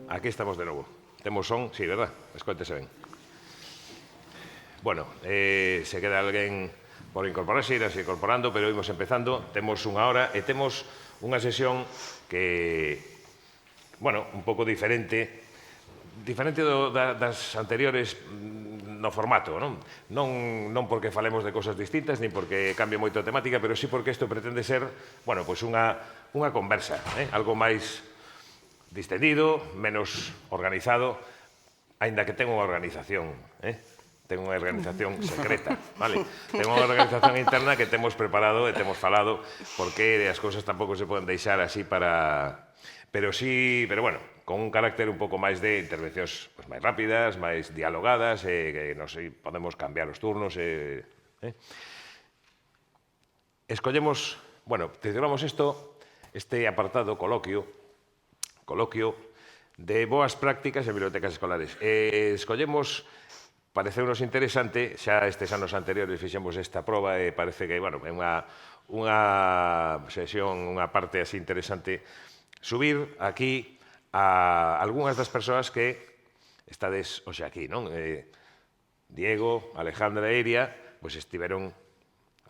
Aquí estamos de novo. Temos son, sí, verdad? Escoítese ben. Bueno, se queda alguén por incorporarse, irase incorporando, pero imos empezando. Temos unha hora e temos unha sesión que, bueno, un pouco diferente das anteriores no formato, non? Non porque falemos de cosas distintas, nin porque cambie moito a temática, pero sí porque isto pretende ser, bueno, pois unha conversa, algo máis distendido, menos organizado, aínda que ten unha organización, ten unha organización secreta, vale? Ten unha organización interna que temos preparado e temos falado porque as cousas tampouco se poden deixar así para... Pero sí, pero bueno, con un carácter un pouco máis de intervencións pues, máis rápidas, máis dialogadas, que non sei, podemos cambiar os turnos. Escollemos, bueno, titulamos este apartado coloquio de boas prácticas en bibliotecas escolares. Escollemos, pareceunos interesante, xa estes anos anteriores fixemos esta proba e parece que, bueno, é unha sesión, unha parte así interesante, subir aquí a algunhas das persoas que estades hoxe aquí, non? Diego, Alejandra e Iria, pois estiveron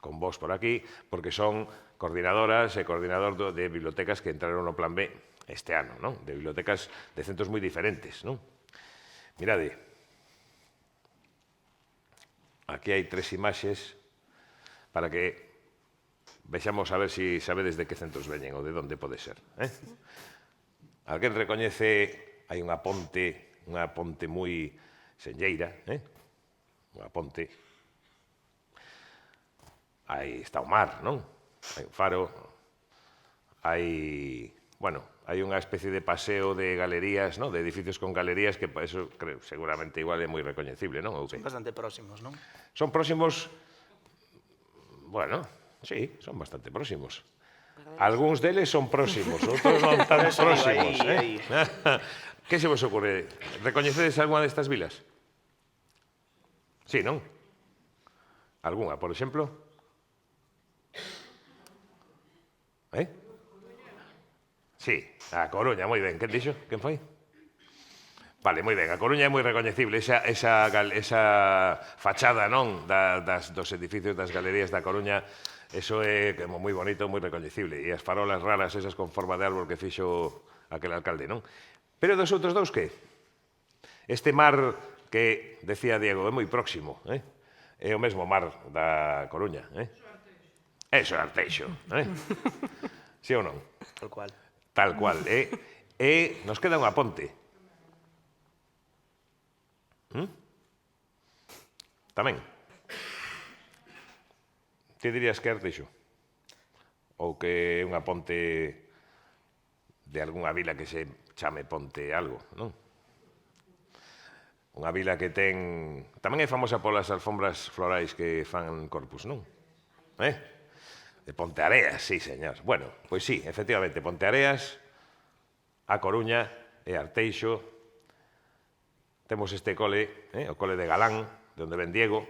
con vos por aquí, porque son coordinadoras e coordinador de bibliotecas que entraron no Plan B este ano, non? De bibliotecas de centros moi diferentes, non? Mirade, aquí hai 3 imaxes para que vexamos a ver se sabedes de que centros veñen ou de onde pode ser. Alguén recoñece, hai unha ponte moi senlleira, unha ponte. Aí está o mar, non? Hai un faro, hai, bueno, hai unha especie de paseo de galerías, non? De edificios con galerías que eso creo, seguramente igual é moi recoñecible, non? Son bastante próximos, non? Son próximos, bueno, sí, son bastante próximos. Algúns deles son próximos, outros non tan próximos. Que se vos ocurre? Recoñecedes algunha destas vilas? Sí, non? Algunha, por exemplo? Sí, a Coruña, moi ben. Quen dixo? Quen foi? Vale, moi ben. A Coruña é moi recoñecible. Esa fachada, non? Dos edificios das galerías da Coruña, eso é moi bonito, moi recoñecible. E as farolas raras, esas con forma de árbol que fixo aquel alcalde, non? Pero dos outros dous, que? Este mar que, decía Diego, é moi próximo, é o mesmo mar da Coruña, Eso é Arteixo, Sí ou non? Tal cual. Tal cual, E nos queda unha ponte. Tamén. Ti dirías que é Arteixo? Ou que é unha ponte de algunha vila que se chame Ponte algo, non? Unha vila que ten... Tamén é famosa polas alfombras florais que fan Corpus, non? De Ponteareas, sí, señor. Bueno, pois sí, efectivamente, Ponteareas, A Coruña e Arteixo. Temos este cole, o cole de Galán, de onde ven Diego.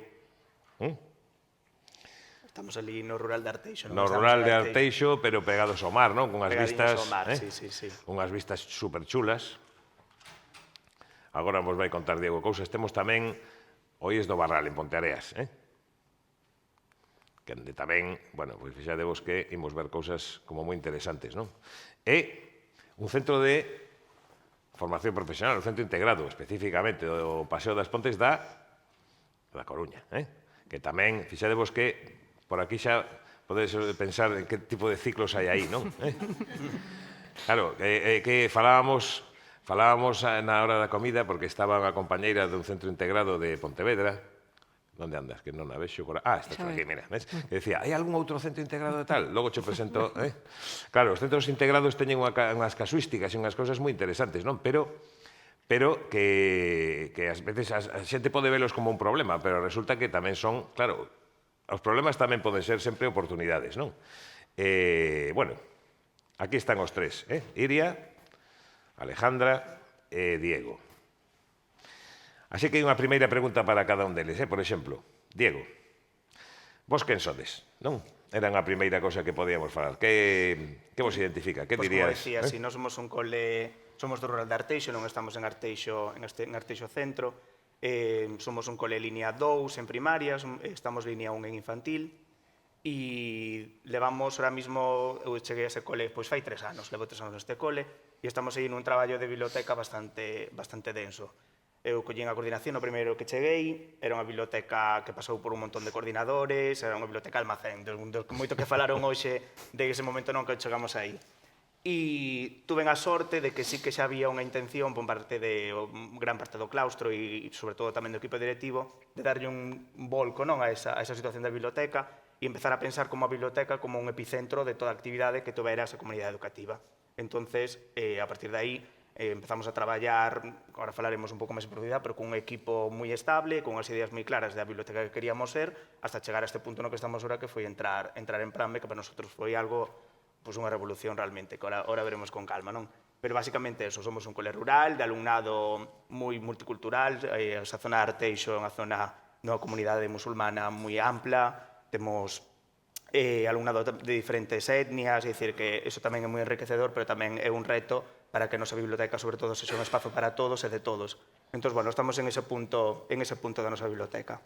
Estamos ali no rural de Arteixo. No rural de Arteixo, pero pegados ao mar, non? Con unhas vistas... Pegadiños ao mar, sí. Unhas vistas superchulas. Agora vos vai contar Diego cousas. Temos tamén Oíes do Barral, en Ponteareas, que tamén, bueno, pois fixadevos que imos ver cousas como moi interesantes, non? E un centro de formación profesional, un centro integrado, especificamente o Paseo das Pontes da Coruña, que tamén, fixadevos que por aquí xa podedes pensar en que tipo de ciclos hai aí, non? Claro, que falábamos na hora da comida, porque estaba unha compañeira dun centro integrado de Pontevedra. Onde andas? Que non a vexo. Estás por aquí, mira. Que decía, hai algún outro centro integrado de tal? Logo che presento... Claro, os centros integrados teñen unhas casuísticas e unhas cousas moi interesantes, non? Pero que ás veces a xente pode velos como un problema, pero resulta que tamén son, claro, os problemas tamén poden ser sempre oportunidades, non? Bueno, aquí están os tres, Iria, Alejandra e Diego. Así que hai unha primeira pregunta para cada un deles, por exemplo, Diego, vos quen sodes, non? Era unha primeira cosa que podíamos falar. Que vos identifica? Que dirías? Pois como decía, si nós somos un cole somos do rural de Arteixo, non estamos en Arteixo, en Arteixo Centro. Somos un cole línea 2 en primaria, estamos línea 1 en infantil. E levamos ahora mismo, eu cheguei a ese cole, pois fai 3 anos, levo 3 anos neste cole, e estamos aí nun traballo de biblioteca bastante denso. Eu collín a coordinación no primeiro que cheguei, era unha biblioteca que pasou por un montón de coordinadores, era unha biblioteca almacén, dos moito que falaron hoxe de ese momento non que chegamos aí. E tuve a sorte de que sí que xa había unha intención por parte de gran parte do claustro e sobre todo tamén do equipo directivo de darlle un volco non a esa situación da biblioteca e empezar a pensar como a biblioteca como un epicentro de toda a actividade que tovera esa comunidade educativa. Entonces, a partir de aí, empezamos a traballar, agora falaremos un pouco máis en profundidade, pero cun equipo moi estable, con unhas ideas moi claras da biblioteca que queríamos ser, hasta chegar a este punto no que estamos ahora, que foi entrar en Prambe, que para nosotros foi algo, pois unha revolución realmente, que ahora veremos con calma, non? Pero basicamente eso, somos un cole rural, de alumnado moi multicultural, esa zona de Arteixo é unha zona dunha comunidade musulmana moi ampla, temos alumnado de diferentes etnias, é dicir que eso tamén é moi enriquecedor, pero tamén é un reto para que a nosa biblioteca, sobre todo, sexa un espazo para todos e de todos. Entón, bueno, estamos en ese punto da nosa biblioteca.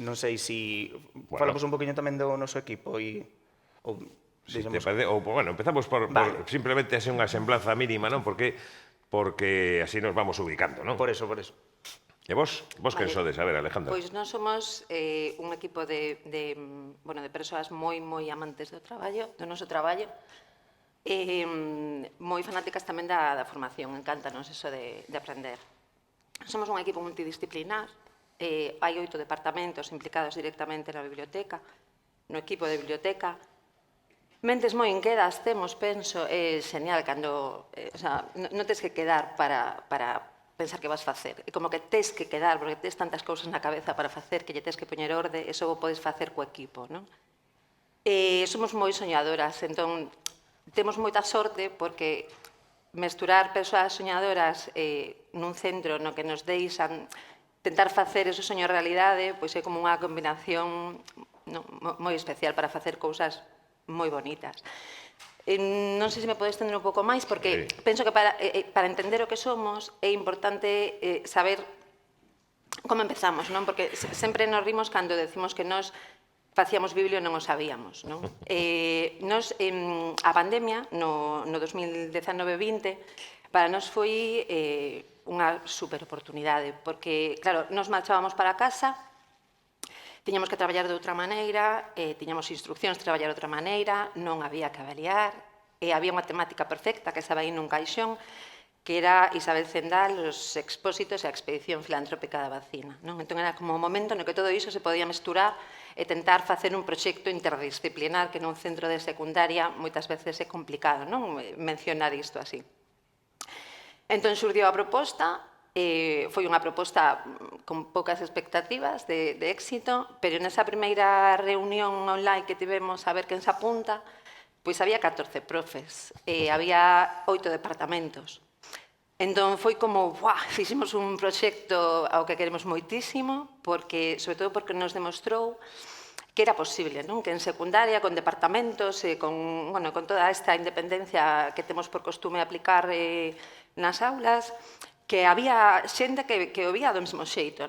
Non sei se falamos un poquinho tamén do noso equipo e Si te parece, ou, bueno, empezamos por simplemente así unha semblanza mínima, non? Porque así nos vamos ubicando, non? Por eso. E vos quen sodes? A ver, Alejandra. Pois nós somos un equipo de persoas moi amantes do traballo, do noso traballo, moi fanáticas tamén da formación, encántanos eso de aprender. Somos un equipo multidisciplinar, hai 8 departamentos implicados directamente na biblioteca, no equipo de biblioteca. Mentes moi inquedas temos, penso, é genial cando non tens que quedar para pensar que vas facer. É como que tes que quedar, porque tes tantas cousas na cabeza para facer que lle tes que poñer orde, e só o podes facer co equipo, non? Somos moi soñadoras, entón temos moita sorte porque mesturar persoas soñadoras nun centro no que nos deixan tentar facer ese soño realidade, pois é como unha combinación moi especial para facer cousas moi bonitas. Non sei se me podes estender un pouco máis, porque penso que para entender o que somos é importante saber como empezamos, non? Porque sempre nos rimos cando decimos que nós facíamos Biblio e non o sabíamos, non? Nos, a pandemia, no 2019-20, para nós foi unha super oportunidade, porque, claro, nos marchábamos para casa, tiñamos que traballar de outra maneira, tiñamos instruccións de traballar de outra maneira, non había que avaliar, había unha temática perfecta que estaba aí nun caixón, que era Isabel Zendal, os expósitos e a expedición filantrópica da vacina. Entón era como o momento no que todo iso se podía mesturar e tentar facer un proxecto interdisciplinar que nun centro de secundaria moitas veces é complicado mencionar isto así. Entón xurdiu a proposta, foi unha proposta con poucas expectativas de éxito, pero nesa primeira reunión online que tivemos a ver quen se apunta, pois había 14 profes, había 8 departamentos. Entón foi como, fixemos un proxecto ao que queremos moitísimo, sobre todo porque nos demostrou que era posible, que en secundaria, con departamentos, con toda esta independencia que temos por costume aplicar nas aulas, que había xente que o vía do mesmo xeito,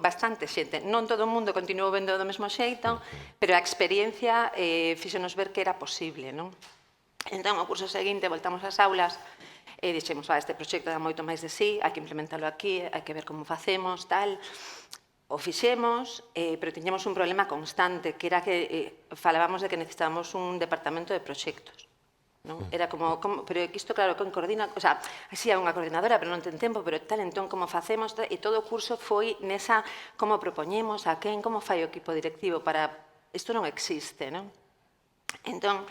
bastante xente. Non todo o mundo continuou vendo do mesmo xeito, pero a experiencia fixonos ver que era posible. Entón, o curso seguinte, voltamos ás aulas e dixemos, este proxecto dá moito máis de sí, hai que implementarlo aquí, hai que ver como facemos, tal. O fixemos, pero tiñamos un problema constante, que era que falábamos de que necesitábamos un departamento de proxectos. Era como, pero isto claro, con coordina, o sea, así hai unha coordinadora, pero non ten tempo, pero tal, entón, como facemos, e todo o curso foi nesa, como propoñemos, a quen, como fai o equipo directivo, para, isto non existe, non? Entón,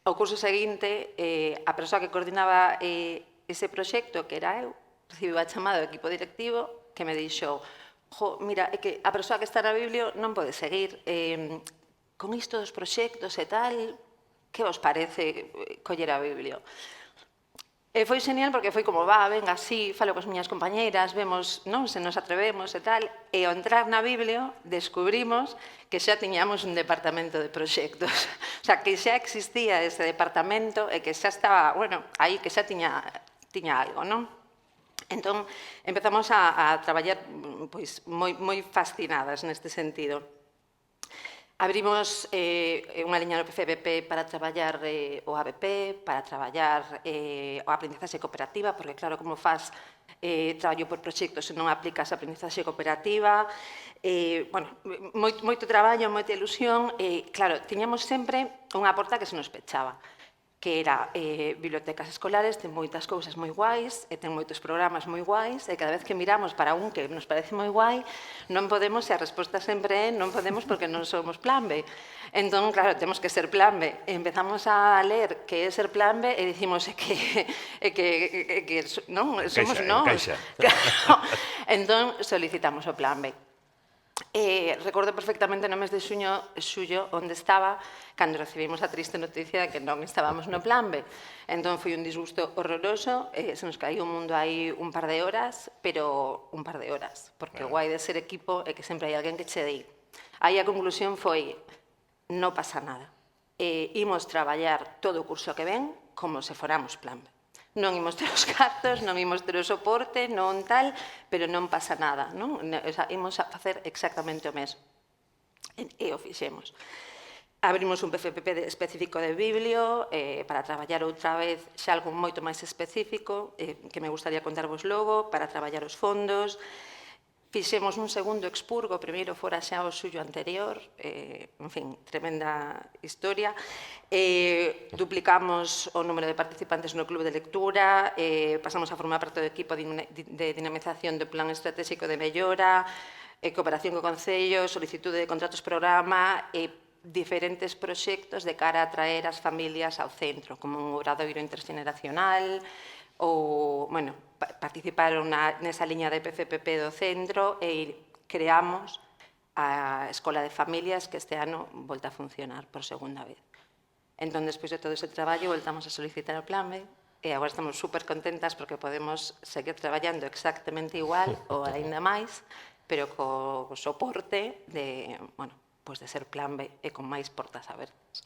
o curso seguinte, a persoa que coordinaba ese proxecto, que era eu, recibiu a chamada do equipo directivo, que me dixo, mira, é que a persoa que está na Biblio non pode seguir con isto dos proxectos e tal. Que vos parece coller a Biblio? E foi genial porque foi como, venga, sí, falo coas miñas compañeiras, vemos, non, se nos atrevemos e tal, e ao entrar na Biblio descubrimos que xa tiñamos un departamento de proxectos. O sea, que xa existía ese departamento e que xa estaba, bueno, aí que xa tiña algo, non? Entón, empezamos a traballar pois, moi fascinadas neste sentido. Abrimos unha liña no PCBP para traballar o ABP, para traballar o aprendizaxe cooperativa, porque claro, como faz traballo por proxectos se non aplicas a aprendizaxe cooperativa, bueno, moito traballo, moita ilusión, e claro, tiñamos sempre unha porta que se nos pechaba, que era bibliotecas escolares, ten moitas cousas moi guais, e ten moitos programas moi guais, e cada vez que miramos para un que nos parece moi guai, non podemos, e a resposta sempre é non podemos porque non somos plan B. Entón, claro, temos que ser plan B. E empezamos a ler que é ser plan B e dicimos que non, somos nós. Claro. Entón, solicitamos o plan B. Recordo perfectamente no mes de xullo onde estaba cando recibimos a triste noticia de que non estábamos no plan B. Entón foi un disgusto horroroso, se nos caía o mundo aí un par de horas, pero un par de horas, porque o guai de ser equipo é que sempre hai alguén que che di. Aí a conclusión foi, non pasa nada, imos traballar todo o curso que ven como se foramos plan B. Non imos ter os cartos, non imos ter o soporte, non tal, pero non pasa nada, non? O sea, imos a facer exactamente o mesmo. E o fixemos. Abrimos un PFPP específico de Biblio para traballar outra vez xa algo moito máis específico, que me gustaría contarvos logo, para traballar os fondos. Fixemos un segundo expurgo, o primeiro fora xa o suyo anterior, en fin, tremenda historia. Duplicamos o número de participantes no club de lectura, pasamos a formar parte do equipo de dinamización do plan estratégico de mellora, cooperación co Concello, solicitude de contratos programa e diferentes proxectos de cara a atraer as familias ao centro, como un obradoiro intergeneracional, ou, bueno, participaron nesa liña de PFPP do centro e creamos a Escola de Familias que este ano volta a funcionar por segunda vez. Entón, despois de todo ese traballo, voltamos a solicitar o plan B e agora estamos super contentas porque podemos seguir traballando exactamente igual ou ainda máis, pero co soporte de, bueno, pois de ser plan B e con máis portas abertas.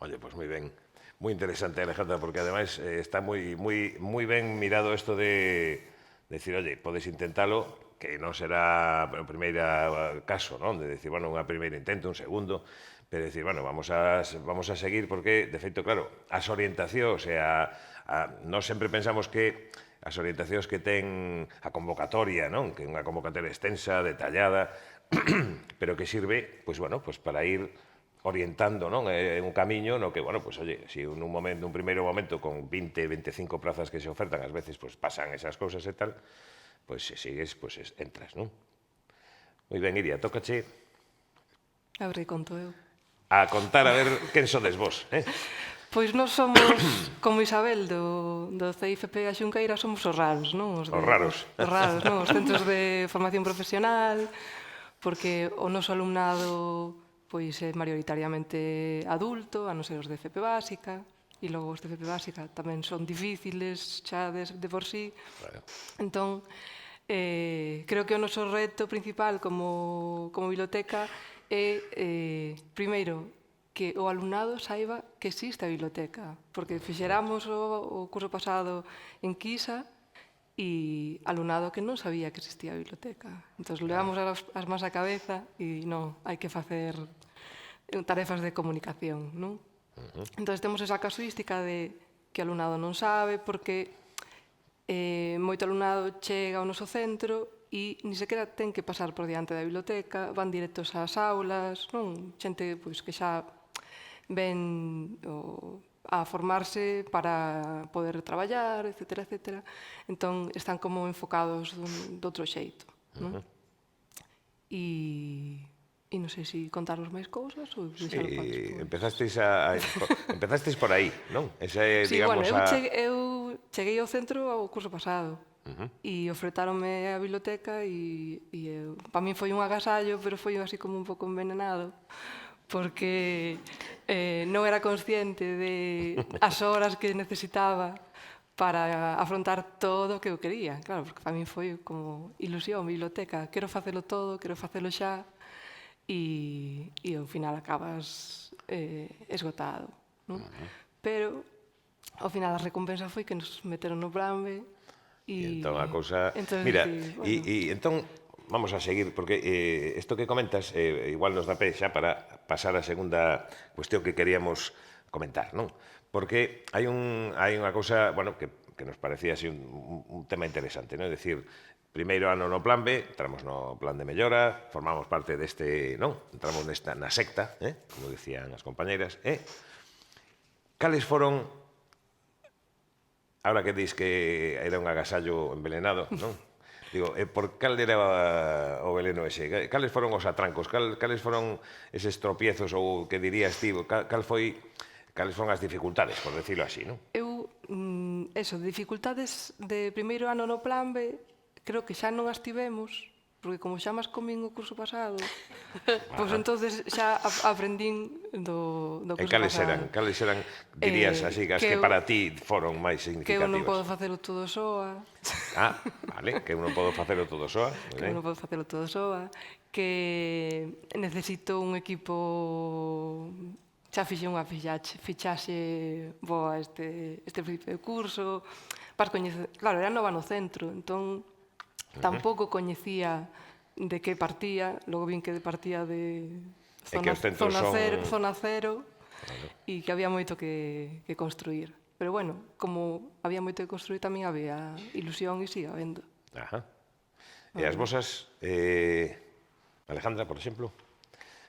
Oye, pues moi ben. Moi interesante, Alejandra, porque ademais está moi ben mirado isto de decir, oye, podes intentalo, que non será o primeiro caso, non? De decir, bueno, unha primeira intento, un segundo, pero decir, bueno, vamos a seguir porque, de feito, claro, as orientacións nós sempre pensamos que as orientacións que ten a convocatoria, non? Que é unha convocatoria extensa, detallada, pero que sirve, pois, bueno, pois para ir orientando, non? É un camiño no que, bueno, pues oye, si un primeiro momento con 20, 25 plazas que se ofertan, ás veces pues pasan esas cousas e tal, pues se sigues, pues entras, non? Moi ben, Iria, tócache Abre conto eu. a contar a ver quen sodes vos, Pois nós somos, como Isabel, do CIFP a Xunqueira, somos os raros, non? Os raros. Os raros, non? Os centros de formación profesional, porque o noso alumnado pois é maioritariamente adulto, a non ser os de FP Básica, e logo os de FP Básica tamén son difíciles xa de por sí. Claro. Entón, creo que o noso reto principal como biblioteca é, primeiro, que o alumnado saiba que existe a biblioteca, porque fixeramos o curso pasado en Quisa e alumnado que non sabía que existía a biblioteca. Entón, levamos as más a cabeza e non, hai que facer tarefas de comunicación, non? Entón, temos esa casuística de que o alumnado non sabe, porque moito alumnado chega ao noso centro e ni sequera ten que pasar por diante da biblioteca, van directos ás aulas, non? Xente pois, que xa ven a formarse para poder traballar, etcétera, etcétera. Entón, están como enfocados de outro xeito, non? E non sei se contaros máis cousas ou deixar o empezasteis por aí, non? Esa é, sí, digamos, bueno, eu cheguei ao centro ao curso pasado e ofertáronme a biblioteca e para min foi un agasallo, pero foi así como un pouco envenenado, porque non era consciente de as horas que necesitaba para afrontar todo o que eu quería. Claro, porque para min foi como ilusión, biblioteca, quero facelo todo, quero facelo xa, e ao final acabas esgotado, non? Pero ao final a recompensa foi que nos meteron no plan B E entón a cousa... entón, Mira, bueno, e entón vamos a seguir, porque isto que comentas igual nos dá pé xa para pasar a segunda cuestión que queríamos comentar, non? Porque hai unha cousa, bueno, que nos parecía así un tema interesante, non? É dicir, primeiro ano no plan B, entramos no plan de mellora, formamos parte deste, non? Entramos na secta, como decían as compañeiras, cales foron, ahora que dis que era un agasallo envenenado, non? Digo, por cal era o veleno ese? Cales foron os atrancos? Cales foron eses tropiezos ou que dirías ti? Cales foron as dificultades, por decirlo así, non? eu, dificultades de primeiro ano no plan B, creo que xa non as tivemos, porque como xa máis comín o curso pasado, pois entonces xa aprendín do E curso cales pasado. eran, dirías así, as que que eu- para ti foron máis Que eu non podo significativas? facelo todo soa, Ah, vale, que eu non podo facelo todo soa. que eu non podo facelo todo soa, que necesito un equipo. Xa fixen unha fichaxe boa este principio de curso, para coñecer, claro, era nova no centro, entón tampouco coñecía de que partía, logo vin que partía de que os centros son- zona cero e que había moito que construir. Pero bueno, como había moito que construir, tamén había ilusión e sigue habendo. Ajá. E as vosas, Alejandra, por exemplo,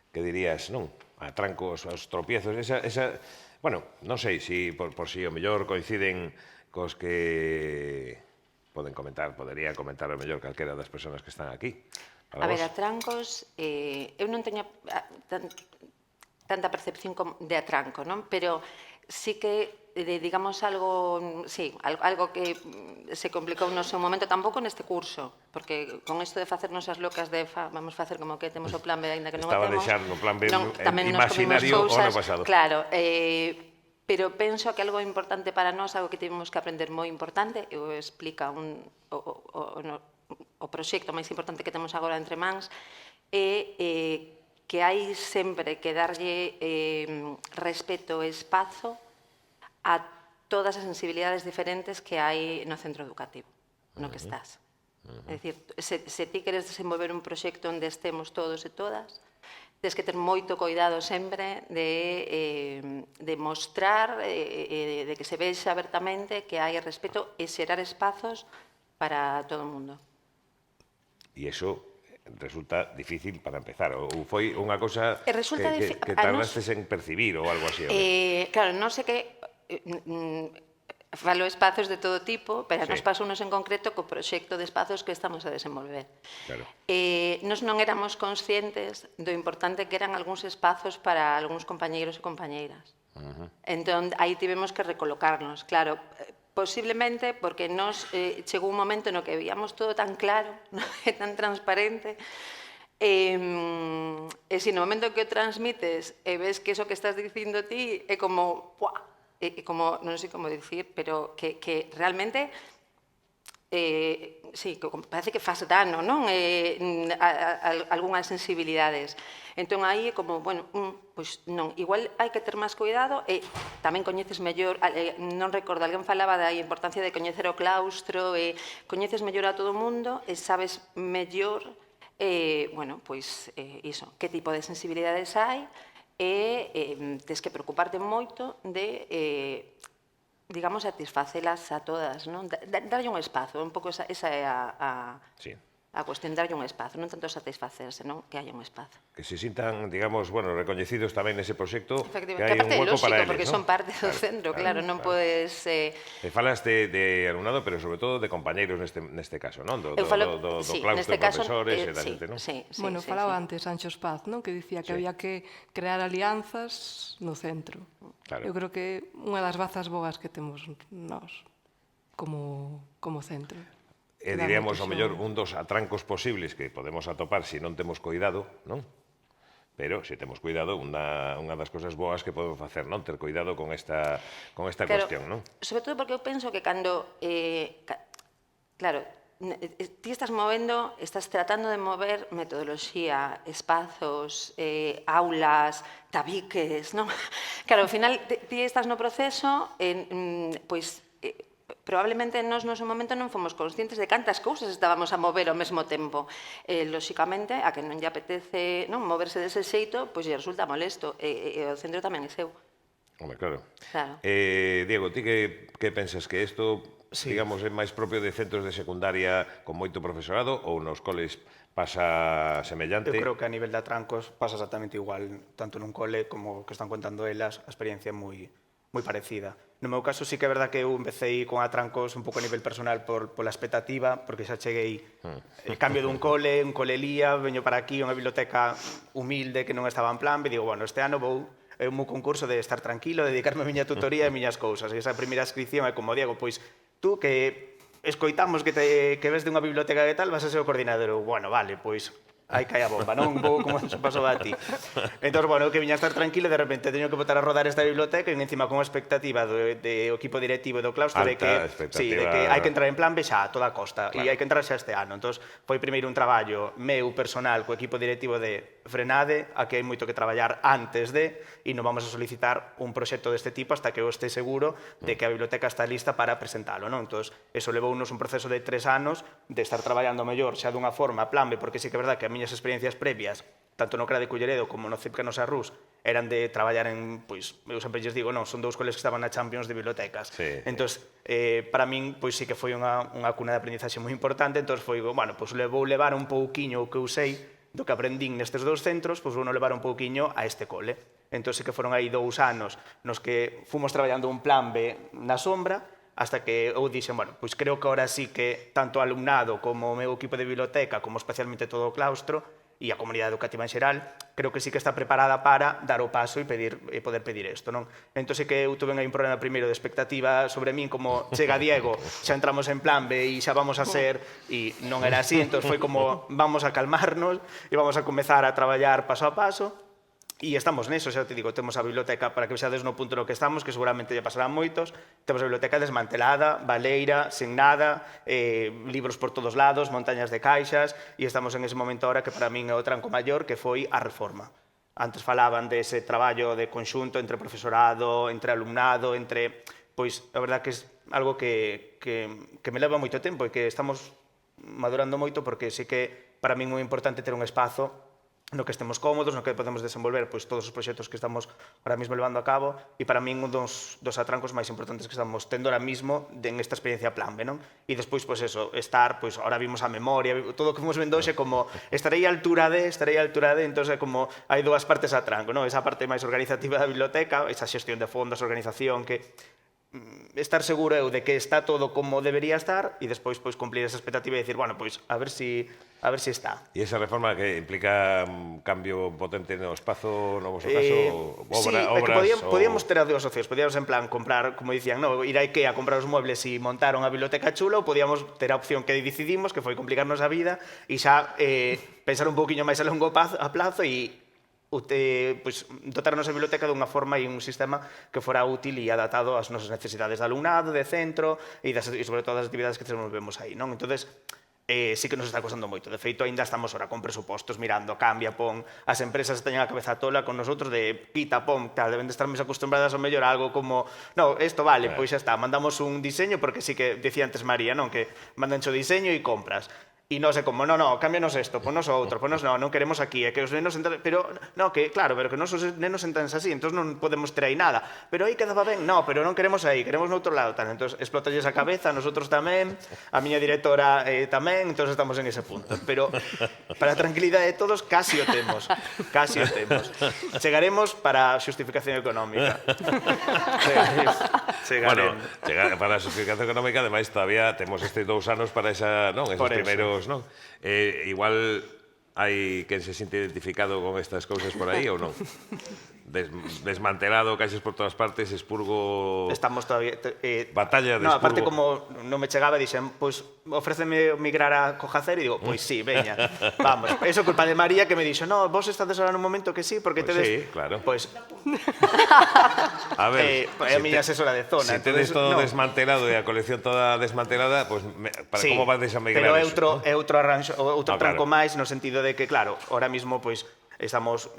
que dirías, non? Atrancos, os tropiezos, bueno, non sei se por si o mellor coinciden cos que podería comentar o mellor calquera das persoas que están aquí. A ver, atrancos, eu non teño tanta percepción de atranco, non? Pero sí que, digamos, algo que se complicou no seu momento, tampouco neste curso, porque con isto de facernos as locas de vamos facer como que temos o plan B, aínda que non o Estaba temos. deixar no plan B tamén nos comemos imaginario o ano cousas, pasado. claro, pero penso que algo importante para nós, algo que tivemos que aprender moi importante, e o explica o proxecto máis importante que temos agora entre mans, é que hai sempre que darlle respeto e espazo a todas as sensibilidades diferentes que hai no centro educativo, no que estás. É dicir, se ti queres desenvolver un proxecto onde estemos todos e todas, tens que ter moito cuidado sempre de mostrar, de que se vexa abertamente que hai respeto e xerar espazos para todo o mundo. E iso resulta difícil para empezar, ou foi unha cousa Resulta que tardastes en percibir ou algo así. Claro, non sei que falo espazos de todo tipo, pero nos pasounos en concreto co proxecto de espazos que estamos a desenvolver. Claro. Nos non éramos conscientes do importante que eran algúns espazos para algúns compañeiros e compañeiras. Entón, aí tivemos que recolocarnos. Claro, posiblemente porque nos chegou un momento no que víamos todo tan claro e tan transparente, e se no momento que o transmites e ves que eso que estás dicindo ti é como, como, non sei como dicir, pero que realmente sí, parece que faz dano, non? Algúnas sensibilidades. Entón, aí é como, bueno, pois non, igual hai que ter máis cuidado e tamén coñeces mellor, non recordo, alguén falaba da importancia de coñecer o claustro, coñeces mellor a todo o mundo e sabes mellor, bueno, pois, iso, que tipo de sensibilidades hai e tens que preocuparte moito de digamos, satisfacelas a todas, non? Darlle un espazo, un pouco esa é a cuestión, darlle un espazo, non tanto satisfacerse, non? Que haya un espazo. Que se sintan, digamos, bueno, recoñecidos tamén nese proxecto, que Efectivamente, hai un hueco para eles, porque son parte do centro, claro, non podes... Falas de alumnado, pero sobre todo de compañeiros neste caso, non? Do claustro, profesores e da xente, non? Bueno, falaba antes Sancho Paz, non? Que dicía que había que crear alianzas no centro. Eu creo que unha das bazas boas que temos nós como centro. E diríamos, ao mellor, un dos atrancos posibles que podemos atopar se non temos cuidado, non? pero se temos cuidado, unha das cosas boas que podemos facer, non? Ter cuidado con esta Claro, cuestión, non? sobre todo porque eu penso que cando... Claro, ti estás movendo, estás tratando de mover metodoloxía, espazos, aulas, tabiques, non? Claro, ao final, ti estás no proceso, pois, probablemente nos no seu momento non fomos conscientes de cantas cousas estábamos a mover ao mesmo tempo. Lóxicamente, a que non lle apetece moverse dese xeito, pois lle resulta molesto, e o centro tamén é seu. Home, claro. Claro. Diego, ti que pensas que isto, Sí. digamos, é máis propio de centros de secundaria con moito profesorado ou nos coles pasa semellante? Eu creo que a nivel de atrancos pasa exactamente igual, tanto nun cole como que están contando elas, a experiencia é moi parecida. No meu caso sí que é verdad que eu empecé con atrancos un pouco a nivel personal pola expectativa, porque xa cheguei cambio dun cole, un colelía, veño para aquí, unha biblioteca humilde que non estaba en plan, e digo, bueno, este ano vou un concurso de estar tranquilo, dedicarme a miña tutoría e a miñas cousas. E esa primeira inscripción é como, Diego, pois tú que escoitamos que ves de unha biblioteca que tal, vas a ser o coordinador. Bueno, vale, pois aí cae a bomba, non? Un pouco como se pasou a ti. Entón, bueno, eu que viña a estar tranquilo, de repente teño que botar a rodar esta biblioteca e encima con expectativa do equipo directivo do claustro de que, sí, de que hai que entrar en plan B xa a toda costa, e hai que entrar xa este ano. Entón, foi primeiro un traballo meu personal co equipo directivo de frenade, a que hai moito que traballar antes de, e non vamos a solicitar un proxecto deste tipo hasta que eu este seguro de que a biblioteca está lista para presentalo, non? Entón, eso levounos un proceso de 3 anos de estar traballando mellor xa dunha forma plan B, porque sí que é verdad que a miñas experiencias previas, tanto no CRA de Culleredo como no CIPCA no Sarrús, eran de traballar en, pois, eu sempre lles digo, non, son dous coles que estaban na Champions de bibliotecas. Sí, entón, para min, pois sí que foi unha cuna de aprendizaxe moi importante, entón foi, bueno, pois vou levar un pouquiño o que eu sei do que aprendín nestes dous centros, pois vou levar un pouquiño a este cole. Entón, sí que foron aí 2 anos nos que fomos traballando un plan B na sombra, hasta que eu dixen, bueno, pois creo que ahora sí que tanto o alumnado como o meu equipo de biblioteca, como especialmente todo o claustro, e a comunidade educativa en xeral, creo que sí que está preparada para dar o paso e poder pedir isto, non? Entón, sí que eu tuve aí un problema primeiro de expectativa sobre min, como chega Diego, xa entramos en plan B e xa vamos a ser, e non era así, entón foi como vamos a calmarnos e vamos a comezar a traballar paso a paso. E estamos neso, xa te digo, temos a biblioteca, para que vexades no punto no que estamos, que seguramente lle pasarán moitos, temos a biblioteca desmantelada, baleira, sen nada, libros por todos lados, montañas de caixas, e estamos en ese momento ahora que para min é o tranco maior, que foi a reforma. Antes falaban dese traballo de conxunto entre profesorado, entre alumnado, entre... Pois, a verdad que é algo que me leva moito tempo e que estamos madurando moito, porque sí que para min é moi importante ter un espazo no que estemos cómodos, no que podemos desenvolver pois, todos os proxectos que estamos ahora mesmo levando a cabo, e para min un dos atrancos máis importantes que estamos tendo ahora mismo en esta experiencia plan B, non? E despois, pois eso, estar, pois ahora vimos a memoria, todo o que fomos vendo hoxe como estarei a altura de, entón é como hai 2 partes a tranco, non? Esa parte máis organizativa da biblioteca, esa xestión de fondos, organización, que estar seguro eu de que está todo como debería estar e despois pois cumplir esa expectativa e dicir, bueno, pois a ver si está. E esa reforma que implica un cambio potente no espazo, no vosso caso, obras... Sí, podíamos ter as 2 opcións, podíamos en plan comprar, como dicían, no, ir a IKEA a comprar os muebles e montar unha biblioteca chula, ou podíamos ter a opción que decidimos, que foi complicarnos a vida e xa pensar un pouquiño máis a longo plazo e pois, dotarnos a biblioteca dunha forma e un sistema que fora útil e adaptado ás nosas necesidades de alumnado, de centro e sobre todo as actividades que desenvolvemos aí, non? Entonces, sí que nos está costando moito. De feito, ainda estamos ahora con presupostos mirando, cambia, pon, as empresas teñen a cabeza tola con nosotros de quita, pon, tal, deben de estar máis acostumbradas ao mellor a algo como, no, isto vale, pois xa está, mandamos un diseño, porque sí que decía antes María, non, que mandan o diseño e compras. E non sei como, no, cámbianos isto, ponnos outro, ponnos non queremos aquí, é que os nenos entran, pero, no, que, claro, pero que os nenos entran así, entón non podemos ter aí nada, pero aí quedaba ben, no, pero non queremos aí, queremos no outro lado, tal, entón explotalles a cabeza, nosotros tamén, a miña directora tamén, entón estamos en ese punto, pero para a tranquilidade de todos, casi o temos, chegaremos para a xustificación económica. Bueno, para a xustificación económica, ademais, todavía temos estes 2 anos para esa, non, esos primeiros, non? Igual hai quen se sinte identificado con estas cousas por aí ou non? desmantelado, caixas por todas partes, expurgo... Estamos todavía... Batalla de no, aparte, expurgo. como non me chegaba, dixen, pois, ofréceme migrar a Cojacer, e digo, pois sí, veña, vamos. Eso culpa de María, que me dixo, no, vos estades ahora nun momento que sí, porque Pois tedes... sí, claro. Pois, A ver, a miña asesora de zona. se tedes entonces, todo no. desmantelado e a colección toda desmantelada, pues, para Sí, como vades a migrar pero eso? é outro arranxo, outro Ah, claro. tranco máis, no sentido de que, claro, ahora mismo, pois, estamos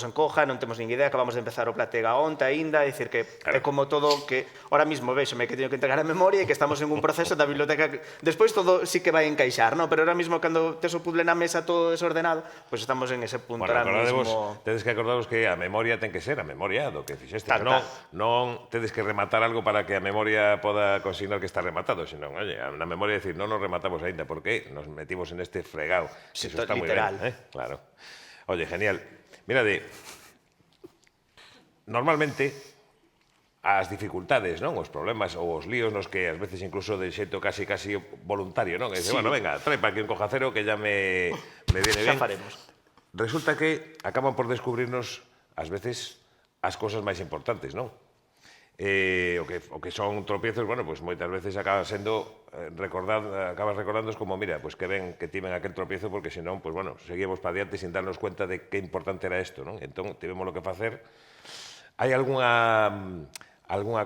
en Coja, non temos nin idea, acabamos de empezar o Platega onte aínda, é dicir que é como todo que ahora mismo véxome que teño que entregar a memoria e que estamos en un proceso da biblioteca que despois todo sí que vai encaixar, no? Pero ahora mismo cando tes o puzzle na mesa todo desordenado, pois estamos en ese punto Bueno, ahora acordadevos, mismo. tedes que acordaros que a memoria ten que ser a memoria do que fixestes. Tal, Non, tal. non tedes que rematar algo para que a memoria poda consignar que está rematado, senón, oye, na memoria decir, non nos rematamos aínda, porque nos metimos en este fregado. Sí, Eso está moi literal. ben, Claro. Oye, genial. Mirade, normalmente as dificultades, non? Os problemas ou os líos nos que ás veces incluso de xeito casi voluntario, non? E dice, Sí. bueno, venga, trae para aquí un cojacero que ya me viene Xa bien. faremos. Resulta que acaban por descubrirnos, ás veces, as cousas máis importantes, non? O que son tropiezos, bueno, pues moitas veces acaba sendo acabas recordándoos como, mira, pues que ben que tiven aquel tropiezo porque senón, pues bueno, seguíamos para diante sin darnos cuenta de que importante era isto, non? Entón, tivemos lo que facer. Hai algunha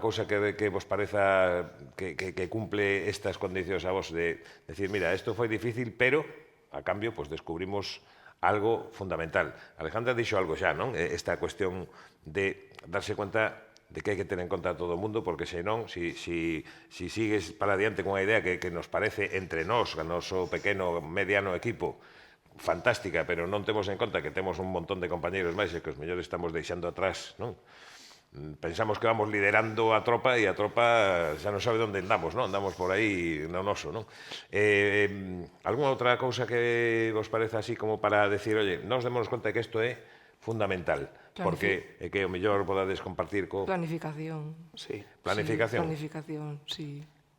cousa que vos pareza que cumple estas condicións a vos de decir, mira, isto foi difícil, pero a cambio, pues descubrimos algo fundamental. Alejandra dixo algo xa, non? Esta cuestión de darse cuenta de que hai que ter en conta a todo o mundo, porque senón, si sigues para adiante con unha idea que nos parece entre nós, o noso pequeno, mediano equipo, fantástica, pero non temos en conta que temos un montón de compañeiros máis e que os mellores estamos deixando atrás, non? Pensamos que vamos liderando a tropa e a tropa xa non sabe onde andamos, non? Andamos por aí no noso, non? Algúna outra cousa que vos parece así como para decir, oye, nos demos conta de que isto é fundamental, porque é que o mellor podades compartir co... Planificación. Sí. Planificación. Sí, planificación, sí.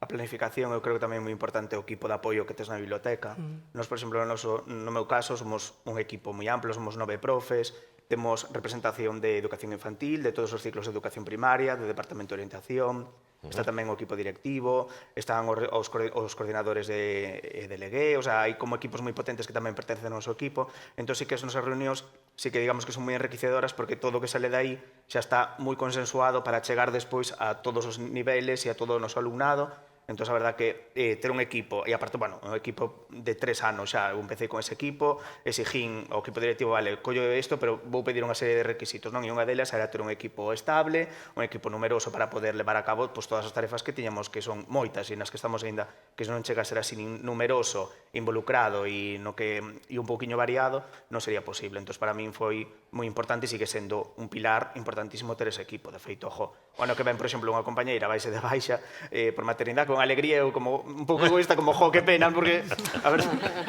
A planificación eu creo que tamén é moi importante o equipo de apoio que tes na biblioteca. Nos, por exemplo, no meu caso, somos un equipo moi amplo, somos 9 profes, temos representación de educación infantil, de todos os ciclos de educación primaria, de departamento de orientación, está tamén o equipo directivo, están os coordinadores de delegué, o sea, hai como equipos moi potentes que tamén pertencen ao noso equipo, entón sí que as nosas reunións sí que digamos que son moi enriquecedoras porque todo o que sale de aí xa está moi consensuado para chegar despois a todos os niveles e a todo o noso alumnado. Entón, a verdad que ter un equipo, e aparte, bueno, un equipo de 3 anos xa, eu empecé con ese equipo, exigín ao equipo directivo, vale, collo isto, pero vou pedir unha serie de requisitos, non? E unha delas era ter un equipo estable, un equipo numeroso para poder levar a cabo pues, todas as tarefas que tiñamos, que son moitas, e nas que estamos aínda, que non chega a ser así numeroso, involucrado e un pouquiño variado, non sería posible. Entón, para min foi moi importante e sigue sendo un pilar importantísimo ter ese equipo. De feito, ojo, o ano que ven, por exemplo, unha compañeira vaise de baixa por maternidade con alegría, eu como un pouco egoísta, como, jo, que pena, porque, a ver,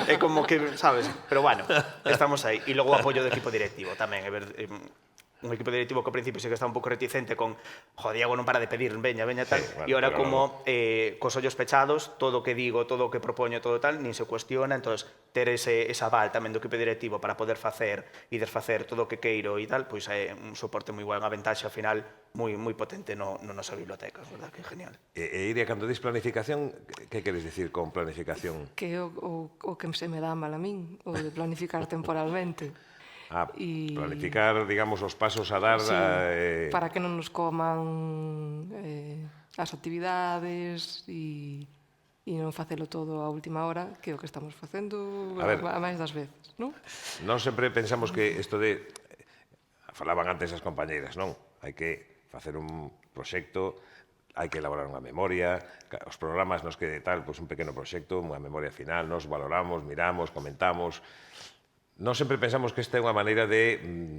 é como que, sabes, pero bueno, estamos aí. E logo o apoio do equipo directivo tamén, é ver, un equipo directivo que ao principio sí que está un pouco reticente con, jo, Diego non para de pedir, veña, tal, bueno, e ahora pero como cos ollos pechados, todo o que digo, todo o que propoño, todo tal, nin se cuestiona, entonces ter esa aval tamén do equipo directivo para poder facer e desfacer todo o que queiro e tal, pois é un soporte moi bueno, unha ventaxe ao final moi potente no nosa biblioteca, verdad, que é genial. E Iria, cando dis planificación, que queres dicir con planificación? Que é o que se me dá mal a min, o de planificar temporalmente. Planificar, digamos, os pasos a dar... Sí, para que non nos coman as actividades e non facelo todo a última hora, que é o que estamos facendo a máis das veces, non? Non sempre pensamos que isto de... Falaban antes as compañeiras, non? Hai que facer un proxecto, hai que elaborar unha memoria, os programas nos que tal, pois un pequeno proxecto, unha memoria final, nos valoramos, miramos, comentamos... Non sempre pensamos que esta é unha maneira de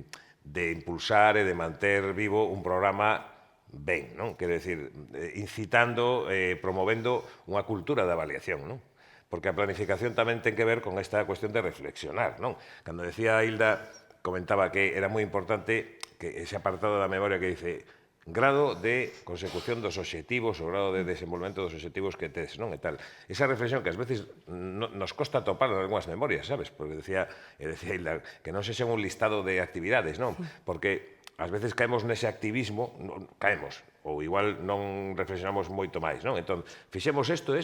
impulsar e de manter vivo un programa ben, non? Quero dicir, incitando, promovendo unha cultura de avaliación, non? Porque a planificación tamén ten que ver con esta cuestión de reflexionar, non? Cando decía Hilda, comentaba que era moi importante que ese apartado da memoria que dice grado de consecución dos obxectivos ou grado de desenvolvemento dos obxectivos que tes, non? E tal. Esa reflexión que ás veces nos costa topar en algunhas memorias, sabes? Porque decía Hilda, que non se xa un listado de actividades, non? Porque ás veces caemos nese activismo, caemos, ou igual non reflexionamos moito máis, non? Entón, fixemos isto e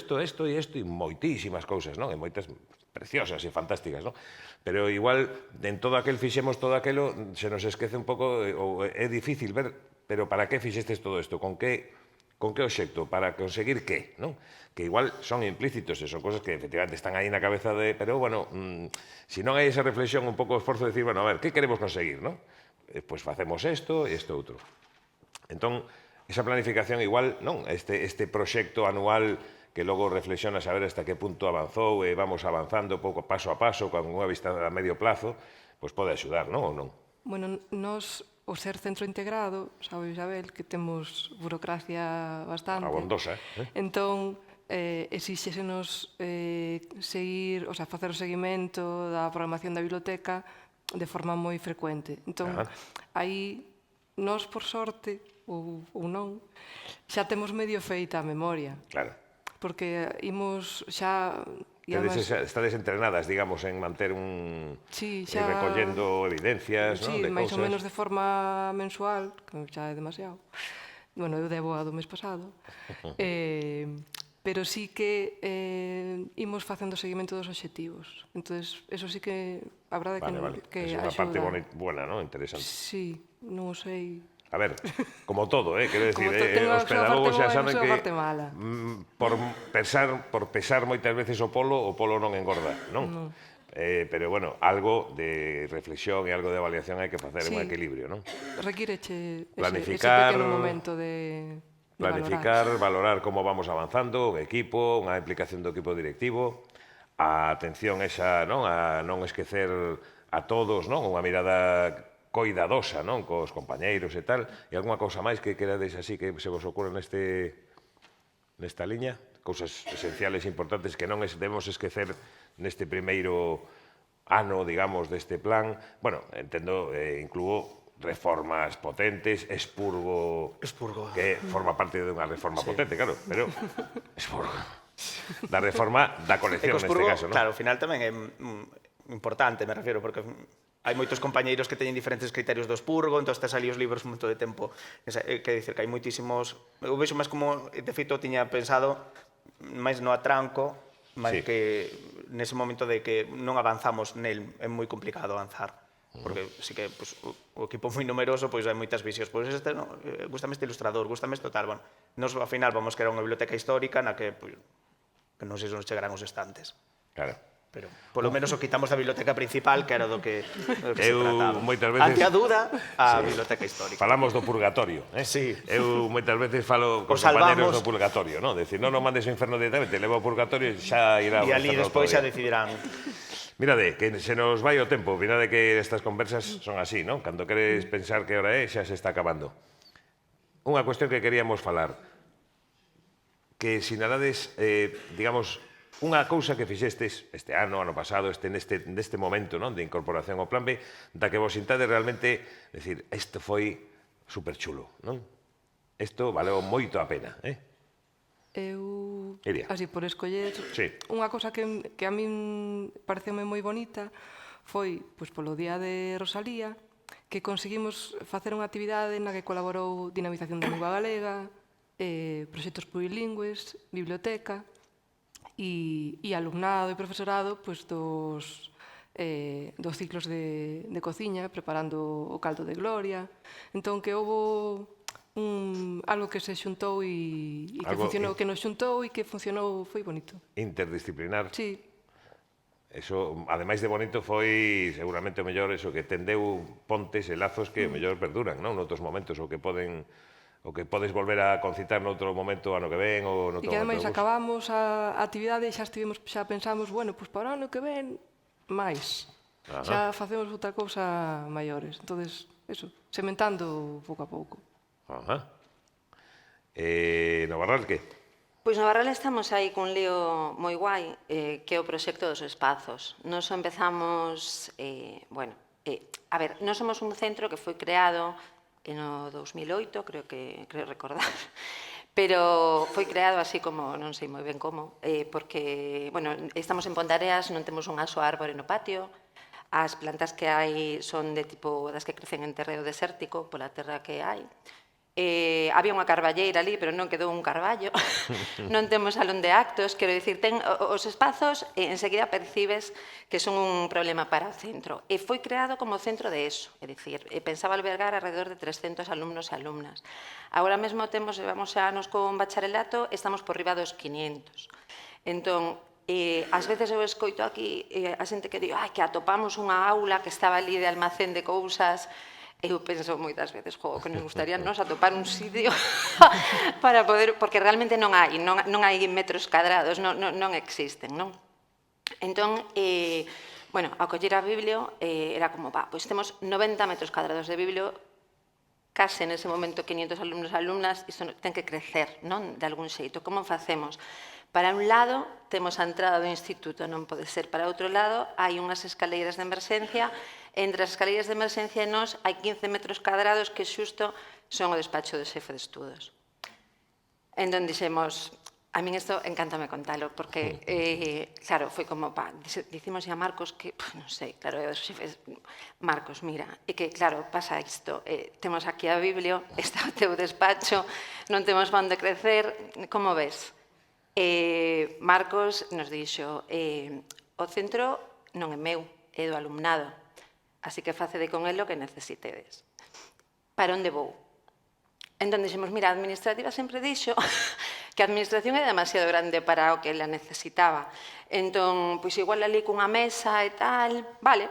moitísimas cousas, non? E moitas preciosas e fantásticas, non? Pero igual, en todo aquel fixemos todo aquelo, se nos esquece un pouco, ou é difícil ver, pero para que fixestes todo isto? Con que obxecto? Para conseguir que, non? Que igual son implícitos e son cosas que efectivamente están aí na cabeza de... Pero, bueno, se non hai esa reflexión, un pouco de esforzo de decir, bueno, a ver, que queremos conseguir, non? Pois facemos isto e isto outro. Entón, esa planificación igual, non? Este proxecto anual que logo reflexionas a ver hasta que punto avanzou e vamos avanzando pouco paso a paso con unha vista a medio plazo, pois pode axudar, non? Ou non? Bueno, nós, o ser centro integrado, sabe Isabel, que temos burocracia bastante. Abondosa, Entón, exíxesenos seguir, o sea, facer o seguimento da programación da biblioteca de forma moi frecuente. Entón, aí, nós, por sorte, ou non, xa temos medio feita a memoria. Claro. Porque imos xa... Estades entrenadas, digamos, en manter un... Sí, xa... recollendo evidencias, non? Sí, De máis cousas. ou menos de forma mensual, que xa é demasiado. Bueno, eu debo a do mes pasado. Pero sí que imos facendo seguimento dos obxectivos. Entonces, eso sí que a verdade que é unha parte buena, non? Interesante. Sí, non o sei. A ver, como todo, quero decir, Tengo os pedagogos xa saben que parte mala. por pesar moitas veces o polo non engorda, non? Pero, bueno, algo de reflexión e algo de avaliación hai que facer un equilibrio, non? Requireche ese Planificar, pequeno momento de valorar como vamos avanzando, o equipo, unha implicación do equipo directivo, a atención esa, non? A non esquecer a todos, non? Unha mirada coidadosa, non? Cos compañeiros e tal. E algunha cousa máis que querades así que se vos ocurre nesta liña? Cousas esenciales e importantes que non debemos esquecer neste primeiro ano, digamos, deste plan. Bueno, entendo, incluo reformas potentes, expurgo, que forma parte dunha reforma potente, claro, pero expurgo da reforma da colección neste caso, non? Claro, ao final tamén é importante, me refiero, porque hai moitos compañeiros que teñen diferentes criterios do expurgo, entón estás ali os libros un montón de tempo, que dicir que hai moitísimos, eu vexo máis como, de feito, tiña pensado máis no atranco, máis que nese momento de que non avanzamos nel, é moi complicado avanzar. Porque sí que pues, o equipo moi numeroso, pois hai moitas visións. Pois este, no, gústame este ilustrador, gústame este tal. Bueno, nos ao final vamos crear unha biblioteca histórica na que, pues, que non sei se nos chegarán os estantes. Claro. Pero polo menos o quitamos da biblioteca principal, que era do que se trataba. Moitas veces... Ante a dúda, a biblioteca histórica. Falamos do purgatorio, Sí. Eu moitas veces falo con compañeros do purgatorio, non? Decir, non mandes ao inferno directamente, leva ao purgatorio e xa irá ao E ali inferno despois xa todavía. decidirán. Mirade, que se nos vai o tempo, mirade que estas conversas son así, non? Cando queres pensar que hora é, xa se está acabando. Unha cuestión que queríamos falar, que sinalades, digamos, unha cousa que fixestes este ano pasado, neste momento, non? De incorporación ao Plan B, da que vos sintades realmente, decir, isto foi superchulo, non? Isto valeu moito a pena, Eu, Iria. así por escoller, unha cousa que a min pareceume moi bonita foi, pois, polo Día de Rosalía, que conseguimos facer unha actividade na que colaborou Dinamización da Lingua Galega, proxectos plurilingües, biblioteca e alumnado e profesorado, pois, dos ciclos de cociña, preparando o caldo de gloria. Entón, que houbo algo que se xuntou e que funcionou, que nos xuntou e que funcionou, foi bonito. Interdisciplinar. Sí. Eso, ademais de bonito, foi seguramente o mellor eso que tendeu pontes e lazos que o mellor perduran, non? Noutros momentos, o que podes volver a concitar noutro momento ano que ven ou noutro momento. E que ademais acabamos a actividade e xa pensamos, bueno, pois para o ano que ven, máis. Xa facemos outra cousa maiores. Entonces, eso, sementando pouco a pouco. No Barral, que? Pois no Barral estamos aí cun lío moi guai, que é o proxecto dos espazos. Nos empezamos, a ver, nós somos un centro que foi creado no 2008, creo recordar, pero foi creado así como, non sei moi ben como, porque, bueno, estamos en Pontareas, non temos un aso árbore no patio, As plantas que hai son de tipo das que crecen en terreo desértico, pola terra que hai. Había unha carballeira ali, pero non quedou un carballo. Non temos salón de actos, quero dicir, os espazos enseguida percibes que son un problema para o centro. E foi creado como centro de eso, é dicir, pensaba albergar alrededor de 300 alumnos e alumnas. Agora mesmo levamos xa anos con bacharelato, estamos por riba dos 500. Entón, ás veces eu escoito aquí a xente que di que atopamos unha aula que estaba ali de almacén de cousas. Eu penso moitas veces, que nos gustaría nos atopar un sitio para poder, porque realmente non hai metros cadrados, non existen, non? Entón, bueno, ao coller a biblio, era como, pois temos 90 metros cadrados de biblio, case nese momento 500 alumnos e alumnas, isto ten que crecer, non? De algún xeito. Como facemos? Para un lado, temos a entrada do instituto, non pode ser. Para outro lado, hai unhas escaleiras de emerxencia. Entre as escaleiras de emerxencia e nós hai 15 metros cadrados que xusto son o despacho do xefe de estudos. Entón dixemos, a min isto encántame contalo, porque, claro, foi como, dicimos a Marcos que, non sei, claro, os xefes, Marcos, mira, e que, claro, pasa isto, temos aquí a biblio, está o teu despacho, non temos onde crecer, como ves? Marcos nos dixo, o centro non é meu, é do alumnado, así que facede con el o que necesitedes. Para onde vou? Entón dixemos, mira, a administrativa sempre dixo que a administración é demasiado grande para o que ela necesitaba. Entón, pois igual ali cunha mesa e tal, vale.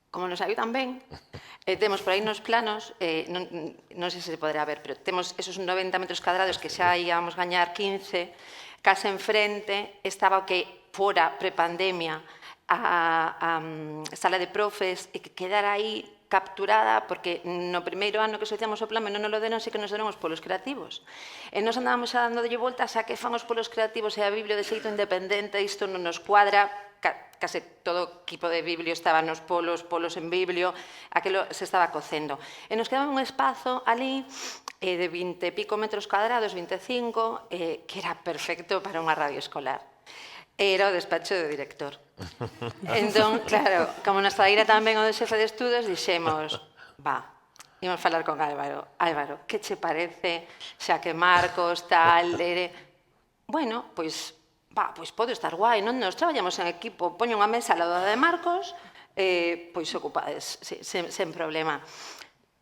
Como nos saiu tan ben, temos por aí nos planos, non sei se poderá ver, pero temos esos 90 metros cadrados que xa íamos gañar 15, case enfrente estaba o que fora prepandemia a sala de profes e que quedara aí capturada, porque no primeiro ano que sociamos o plan non nos lo deron, sí que nos deron os polos creativos. E nos andábamos xa dando voltas a que fan os polos creativos e a biblio de xeito independente, isto non nos cuadra, case todo o equipo de biblio estaba nos polos en biblio, aquilo se estaba cocendo. E nos quedaba un espazo ali de 20 e pico metros cadrados, 25, que era perfecto para unha radio escolar. Era o despacho do director. Entón, claro, como nos traíra tamén o do xefe de estudos, dixemos, imos falar con Álvaro. Álvaro, que che parece, xa que Marcos, tal, bueno, pois pode estar guai, non? Nos traballamos en equipo, poño unha mesa ao lado de Marcos, pois ocupades, sen problema.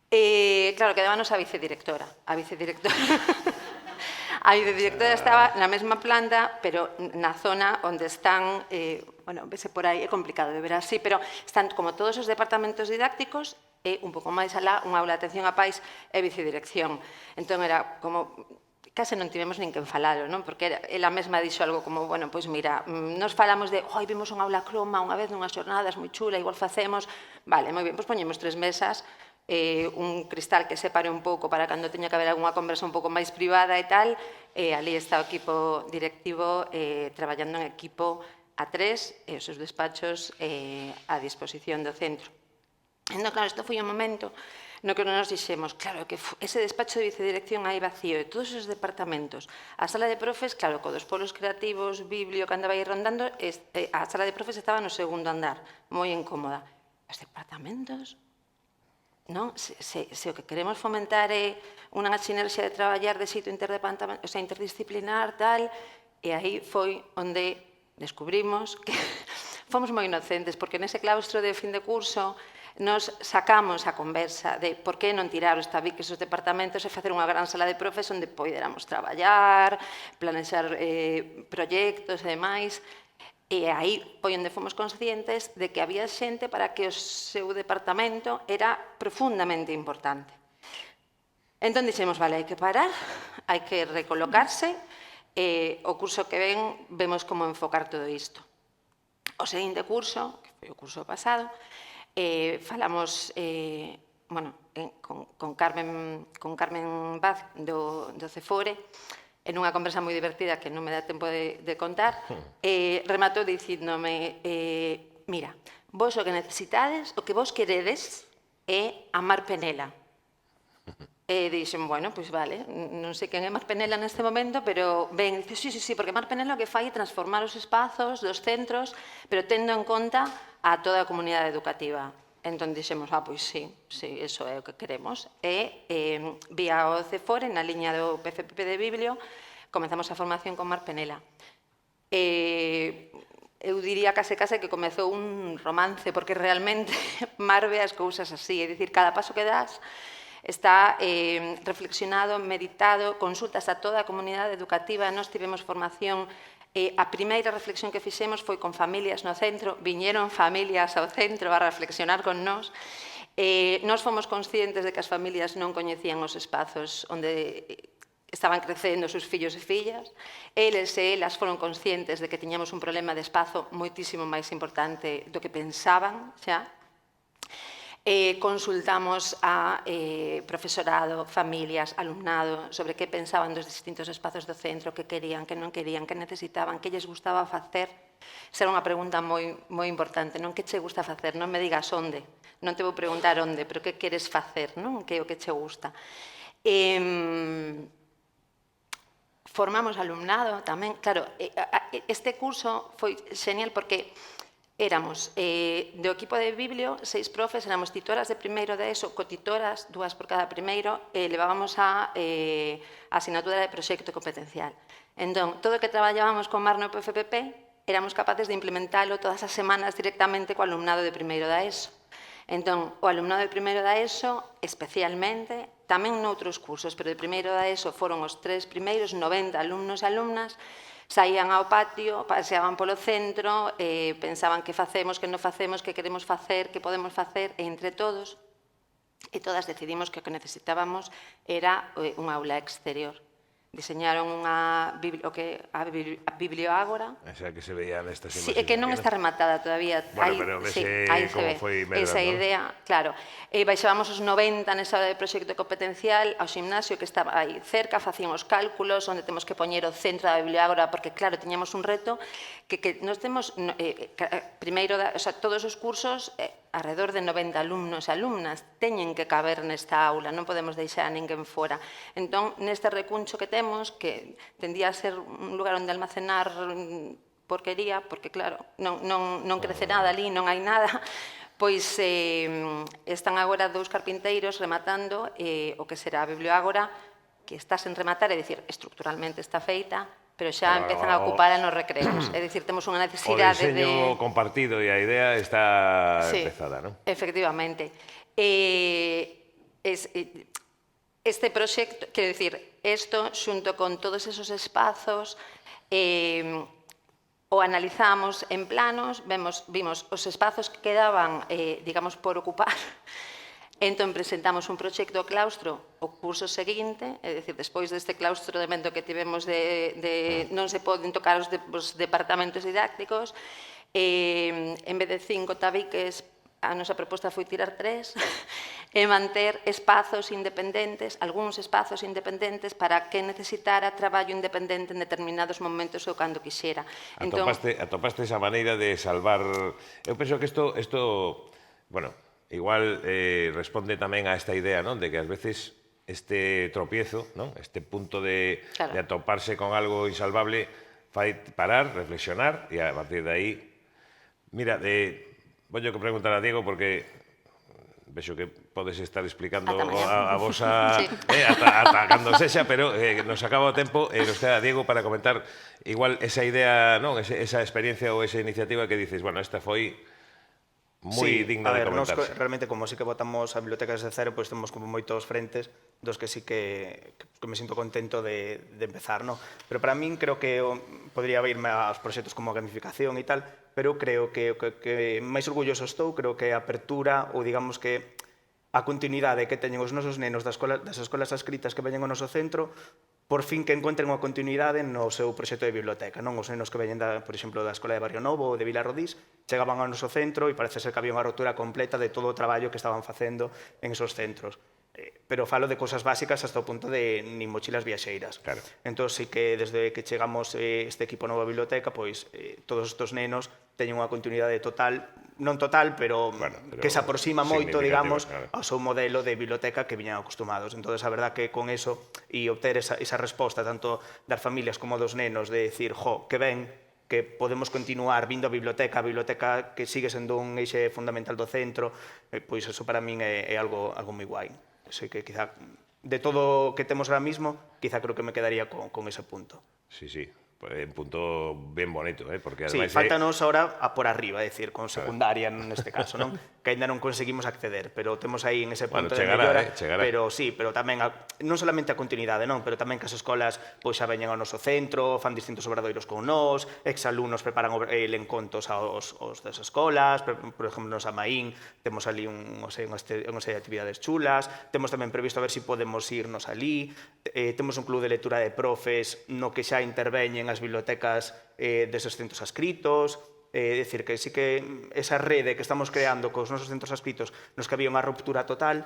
Claro, quedábanos a vicedirectora. A vicedirectora estaba na mesma planta, pero na zona onde están, bueno, vese por aí, é complicado de ver así, pero están como todos os departamentos didácticos e un pouco máis alá, unha aula de atención a pais e vicedirección. Entón era como, case non tivemos nin que enfalalo, non? Porque ela mesma dixo algo como, bueno, pois mira, nos falamos de, vimos unha aula croma unha vez nunhas xornadas moi chula, igual facemos, vale, moi ben, pois poñemos 3 mesas, un cristal que separe un pouco para cando teña que haber algunha conversa un pouco máis privada e tal, ali está o equipo directivo traballando en equipo a 3 e os seus despachos a disposición do centro. Entón, claro, isto foi un momento no que nos dixemos, claro, que ese despacho de vicedirección aí vacío e todos os departamentos, a sala de profes, claro, co dos polos creativos, biblio, que andaba aí rondando, a sala de profes estaba no segundo andar, moi incómoda. Os departamentos, non? Se o que queremos fomentar é unha sinerxia de traballar de xeito interdisciplinar, tal, e aí foi onde descubrimos que fomos moi inocentes, porque nese claustro de fin de curso nos sacamos a conversa de por que non tirar os tabiques dos departamentos e facer unha gran sala de profes onde poderamos traballar, planexar proxectos e demais. E aí foi onde fomos conscientes de que había xente para que o seu departamento era profundamente importante. Entón dixemos, vale, hai que parar, hai que recolocarse, e o curso que ven vemos como enfocar todo isto. O seguinte curso, que foi o curso pasado, falamos con Carmen Vaz do Cefore, en unha conversa moi divertida que non me dá tempo de contar, rematou dicíndome, mira, vos o que necesitades, o que vos queredes é amar Penela. E dixen, bueno, pois vale, non sei quen é Mar Penela neste momento, pero ben, dice, sí, porque Mar Penela o que fai é transformar os espazos dos centros, pero tendo en conta a toda a comunidade educativa. Entón dixemos, pois sí, iso é o que queremos. E vía o CEFORE, na liña do PFPP de Biblio, comezamos a formación con Mar Penela. Eu diría case que comezou un romance, porque realmente Mar ve as cousas así, é dicir, cada paso que das está reflexionado, meditado, consultas a toda a comunidade educativa. Nós tivemos formación, a primeira reflexión que fixemos foi con familias no centro, viñeron familias ao centro a reflexionar con nós. Nós fomos conscientes de que as familias non coñecían os espazos onde estaban crecendo os seus fillos e fillas. Eles e elas foron conscientes de que tiñamos un problema de espazo moitísimo máis importante do que pensaban xa. Consultamos a profesorado, familias, alumnado, sobre que pensaban dos distintos espazos do centro, que querían, que non querían, que necesitaban, que lles gustaba facer. Esa era unha pregunta moi importante, non? Que che gusta facer? Non me digas onde, non te vou preguntar onde, pero que queres facer, non? Que é o que che gusta. Formamos alumnado tamén, claro, este curso foi genial porque éramos do equipo de Biblio, 6 profes, éramos titoras de primeiro de ESO, cotitoras, 2 por cada primeiro, e levábamos a asignatura de proxecto competencial. Entón, todo o que traballábamos con Mar no PFPP, éramos capaces de implementarlo todas as semanas directamente co alumnado de primeiro da ESO. Entón, o alumnado de primeiro da ESO, especialmente, tamén noutros cursos, pero de primeiro da ESO foron os 3 primeiros, 90 alumnos e alumnas, saían ao patio, paseaban polo centro, pensaban que facemos, que non facemos, que queremos facer, que podemos facer, e entre todos, e todas decidimos que o que necesitábamos era unha aula exterior. Diseñaron a Biblioágora. Esa que se veía nestas Sí, imaxes. é que non está rematada todavía. Bueno, pero aí como foi medrando. Esa idea, claro. Baixábamos os 90 nesa hora de proxecto competencial ao ximnasio que estaba aí cerca, facían os cálculos onde temos que poñer o centro da Biblioágora, porque claro, tiñamos un reto que nós temos primeiro, todos os cursos alrededor de 90 alumnos e alumnas teñen que caber nesta aula, non podemos deixar a ninguén fora. Entón, neste recuncho que temos, que tendía a ser un lugar onde almacenar porquería, porque claro, non crece nada ali, non hai nada, pois están agora 2 carpinteiros rematando o que será a Biblioágora, que está sen rematar, é dicir, estructuralmente está feita, pero xa empezan a ocupar nos recreos. É dicir, temos unha necesidade de... O diseño compartido e a idea está empezada, non? Efectivamente. Este proxecto, quero dicir, isto xunto con todos esos espazos, o analizamos en planos, vimos os espazos que quedaban, digamos, por ocupar. Entón, presentamos un proxecto claustro o curso seguinte, é dicir, despois deste claustro de evento que tivemos de non se poden tocar os departamentos didácticos, en vez de 5 tabiques, a nosa proposta foi tirar 3 e manter espazos independentes, algúns espazos independentes para que necesitara traballo independente en determinados momentos ou cando quixera. Atopaste esa maneira de salvar... Eu penso que isto bueno, igual responde tamén a esta idea, non? De que ás veces este tropiezo, non? Este punto de atoparse con algo insalvable fai parar, reflexionar e a partir de aí... Mira, voulle que preguntar a Diego porque vexo que podes estar explicando a vosa ata cando sexa, pero nos acaba o tempo e nos queda Diego para comentar igual esa idea, non? Esa experiencia ou esa iniciativa que dices, bueno, esta foi moi digna de comentarse. Realmente, como sí que botamos a bibliotecas de cero, pois temos como moitos frentes dos que sí que me sinto contento de empezar, non? Pero para min creo que podría irme aos proxectos como a gamificación e tal, pero creo que máis orgulloso estou, creo que a apertura ou digamos que a continuidade que teñen os nosos nenos das escolas adscritas que veñen ao noso centro, por fin que encontren unha continuidade no seu proxecto de biblioteca, non? Os nenos que veñen, por exemplo, da Escola de Barrio Novo ou de Vilarrodís, chegaban ao noso centro e parece ser que había unha rotura completa de todo o traballo que estaban facendo en esos centros. Pero falo de cousas básicas hasta o punto de nin mochilas viaxeiras. Claro. Entón, sí que desde que chegamos este equipo novo a biblioteca, pois todos estes nenos teñen unha continuidade total non total, pero que se aproxima moito, digamos, claro, ao seu modelo de biblioteca que viñan acostumados. Entón, a verdad que con eso e obter esa resposta tanto das familias como dos nenos de decir, jo, que ben, que podemos continuar vindo a biblioteca que sigue sendo un eixe fundamental do centro, pois eso para min é algo moi guai. Sei que quizá de todo o que temos ahora mismo, quizá creo que me quedaría con ese punto. Sí, sí. Un punto ben bonito, porque Sí, ademais... faltanos ahora a por arriba, é dicir, con secundaria neste caso, non? Que aínda non conseguimos acceder, pero temos aí en ese punto de mellora, pero sí, pero tamén non solamente a continuidade, non, pero tamén que as escolas pois xa veñen ao noso centro, fan distintos obradoiros con nós, exalumnos preparan lencontos aos das escolas, por exemplo, nos Amaín temos ali unha serie de actividades chulas, temos tamén previsto a ver se podemos irnos ali, temos un club de lectura de profes no que xa interveñen as bibliotecas deses centros adscritos, é dicir, que sí que esa rede que estamos creando cos nosos centros adscritos nos que había unha ruptura total,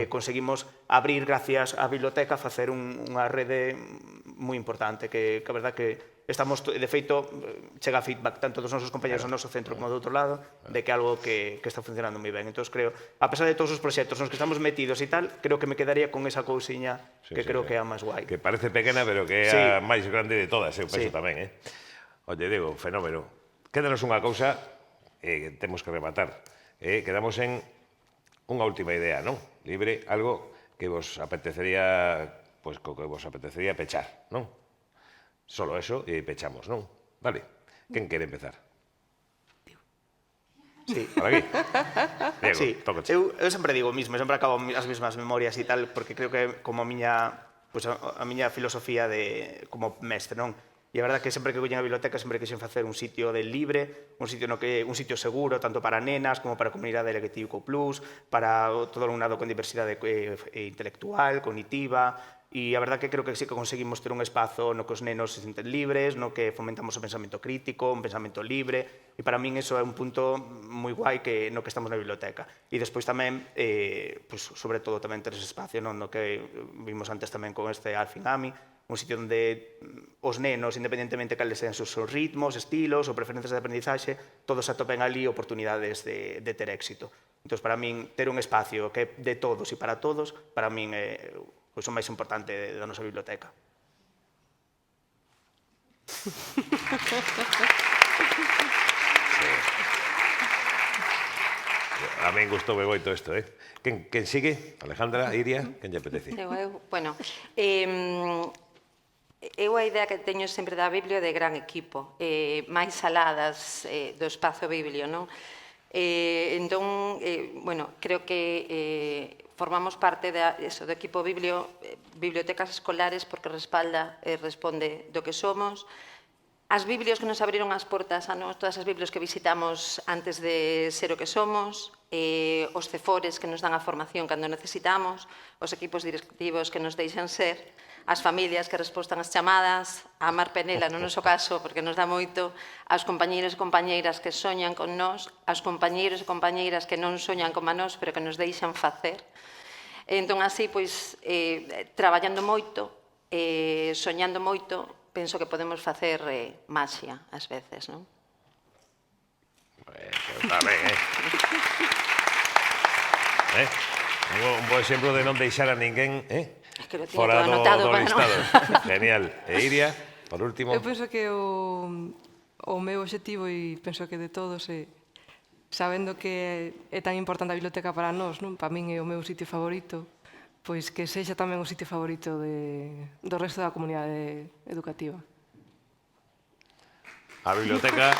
conseguimos abrir, gracias á biblioteca, facer unha rede moi importante, que a verdad que estamos, de feito, chega feedback tanto dos nosos compañeros do noso centro como do outro lado, de que é algo que está funcionando moi ben. Entón, creo, a pesar de todos os proxectos nos que estamos metidos e tal, creo que me quedaría con esa cousiña que creo que é a máis guai. Que parece pequena, pero que é a máis grande de todas, eu penso tamén, Oye, Diego, fenómeno. Quédanos unha cousa que temos que rematar. Quedamos en unha última idea, non? Libre, algo que vos apetecería, pois, co que vos apetecería pechar, non? Solo eso e pechamos, non? Vale. Quen quere empezar? Sí. Por aquí? Diego, sí. tócache. Eu sempre digo o mismo, sempre acabo as mesmas memorias e tal, porque creo que como a miña filosofía de como mestre, non? E a verdade que sempre que veñen á biblioteca sempre quixen facer un sitio de libre, un sitio seguro, tanto para nenas como para a comunidade LGTBIQ+, para todo o alumnado con diversidade intelectual, cognitiva, e a verdade que creo que sí que conseguimos ter un espazo no que os nenos se sinten libres, no que fomentamos o pensamento crítico, un pensamento libre, e para min iso é un punto moi guai no que estamos na biblioteca. E despois tamén, sobre todo tamén ter ese espacio, no que vimos antes tamén con este Alfingami, un sitio onde os nenos, independentemente cales sean os seus ritmos, estilos ou preferencias de aprendizaxe, todos atopen ali oportunidades de ter éxito. Entón, para min, ter un espacio que é de todos e para todos, para min é o máis importante da nosa biblioteca. A min gustoume moito isto, Quen sigue? Alejandra, Iria, quen lle apetece? Bueno, eu a idea que teño sempre da Biblia de gran equipo, máis aladas do espazo biblio, non? Entón, bueno, creo que formamos parte do equipo bibliotecas escolares porque respalda e responde do que somos. As biblios que nos abriron as portas a nós, todas as biblios que visitamos antes de ser o que somos, os cefores que nos dan a formación cando necesitamos, os equipos directivos que nos deixan ser, as familias que respostan as chamadas, a Mar Penela no noso caso, porque nos dá moito, aos compañeiros e compañeiras que soñan con nós, aos compañeiros e compañeiras que non soñan como a nós, pero que nos deixan facer. Entón, así, pois, traballando moito, soñando moito, penso que podemos facer maxia, ás veces, non? Está ben, Un bo exemplo de non deixar a ninguén, fora do listado. Genial. E Iria, por último? Eu penso que o meu obxectivo, e penso que de todos, sabendo que é tan importante a biblioteca para nós, non? Para min é o meu sitio favorito, pois que sexa tamén o sitio favorito do resto da comunidade educativa. A biblioteca...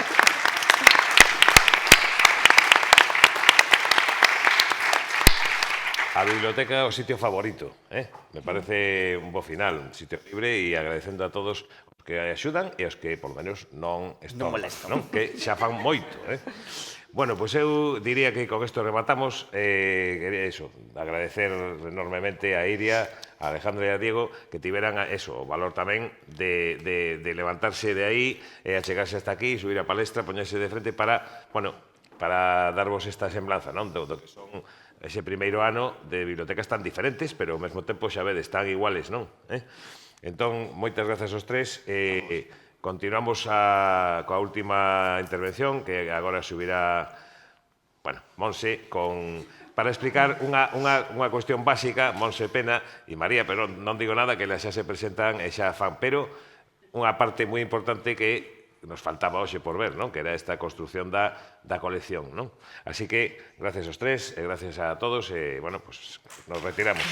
A biblioteca é o sitio favorito, Me parece un bo final, un sitio libre e agradecendo a todos os que axudan e os que, por lo menos, non estorban, non? Que xa fan moito, Bueno, pois eu diría que con isto rematamos. Quería agradecer enormemente a Iria, a Alejandra e a Diego que tiveran o valor tamén de levantarse de aí e achegarse hasta aquí, subir a palestra, poñerse de frente para darvos esta semblanza, non? Do que son ese primeiro ano de bibliotecas tan diferentes, pero ao mesmo tempo xa vedes, tan iguales, non? Entón, moitas grazas aos tres. Continuamos coa última intervención, que agora subirá bueno, Monse, para explicar unha cuestión básica, Monse Pena e María, pero non digo nada, que elas xa se presentan e xa fan, pero unha parte moi importante que nos faltaba hoxe por ver, non? Que era esta construción da colección, non? Así que, gracias aos tres, e gracias a todos, e, bueno, pues, nos retiramos.